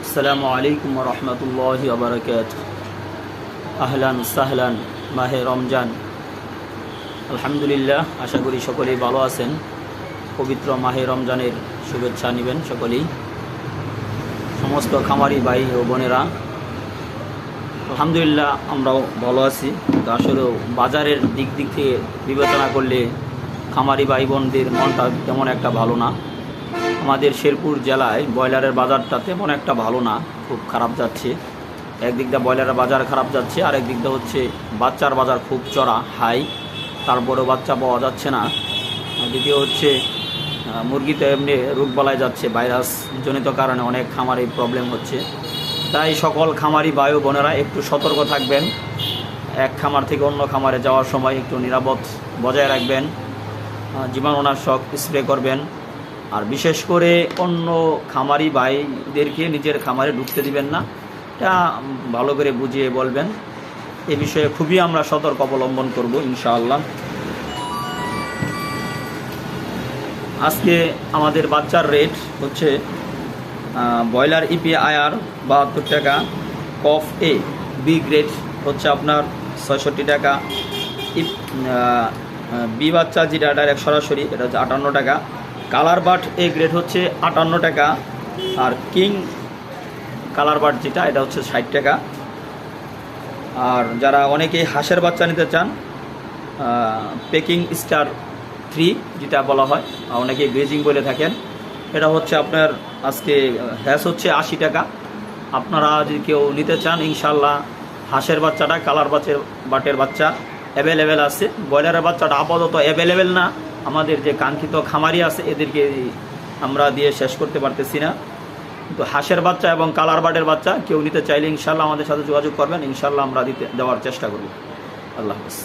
আসসালামু আলাইকুম ওয়া রাহমাতুল্লাহি ওয়া বারাকাতুহু। আহলান সাহলান, মাহে রমজান। আলহামদুলিল্লাহ, আশা করি সকলেই ভালো আছেন। পবিত্র মাহে রমজানের শুভেচ্ছা নেবেন সকলেই, সমস্ত খামারি ভাই ও বোনেরা। আলহামদুলিল্লাহ আমরাও ভালো আছি। তো আসলে বাজারের দিক থেকে বিবেচনা করলে খামারি ভাই বোনদের মনটা তেমন একটা ভালো না। আমাদের শেরপুর জেলায় ব্রয়লারের বাজারটা তেমন একটা ভালো না, খুব খারাপ যাচ্ছে। একদিক দিয়ে ব্রয়লারের বাজার খারাপ যাচ্ছে, আর একদিক দিয়ে হচ্ছে বাচ্চার বাজার খুব চড়া হাই, তারপরেও বাচ্চা পাওয়া যাচ্ছে না। দ্বিতীয় হচ্ছে মুরগিতে এমনি রোগবালাই যাচ্ছে, ভাইরাস জনিত কারণে অনেক খামারে প্রবলেম হচ্ছে। তাই সকল খামারি ভাই ও বোনেরা একটু সতর্ক থাকবেন। এক খামার থেকে অন্য খামারে যাওয়ার সময় একটু নিরাপদ বজায় রাখবেন, জীবাণুনাশক স্প্রে করবেন। আর বিশেষ করে অন্য খামারি ভাইদেরকে নিজের খামারে ঢুকতে দিবেন না, এটা ভালো করে বুঝিয়ে বলবেন। এ বিষয়ে খুবই আমরা সতর্ক অবলম্বন করব ইনশাআল্লাহ। আজকে আমাদের বাচ্চার রেট হচ্ছে ব্রয়লার ইপিআইআর 72 টাকা, কফ এ বি গ্রেড হচ্ছে আপনার 66 টাকা, বি বাচ্চা যেটা ডাইরেক্ট সরাসরি এটা হচ্ছে 58 টাকা, কালার বাট এ গ্রেড হচ্ছে 58 টাকা, আর কিং কালার বাট যেটা এটা হচ্ছে 60 টাকা। আর যারা অনেকেই হাঁসের বাচ্চা নিতে চান, পেকিং স্টার 3 যেটা বলা হয়, অনেকেই গ্রেজিং বলে থাকেন, এটা হচ্ছে আপনার আজকে হ্যাস হচ্ছে 80 টাকা। আপনারা যদি কেউ নিতে চান ইনশাল্লাহ হাঁসের বাচ্চাটা কালার বাটের বাচ্চা অ্যাভেলেবেল আছে। ব্রয়লারের বাচ্চাটা আপাতত অ্যাভেলেবেল না, আমাদের যে কাঙ্ক্ষিত খামারি আছে এদেরকে আমরা দিয়ে শেষ করতে পারতেছি না। কিন্তু হাঁসের বাচ্চা এবং কালার বাটের বাচ্চা কেউ নিতে চাইলে ইনশাল্লাহ আমাদের সাথে যোগাযোগ করবেন, ইনশাল্লাহ আমরা দেওয়ার চেষ্টা করব। আল্লাহ হাফেজ।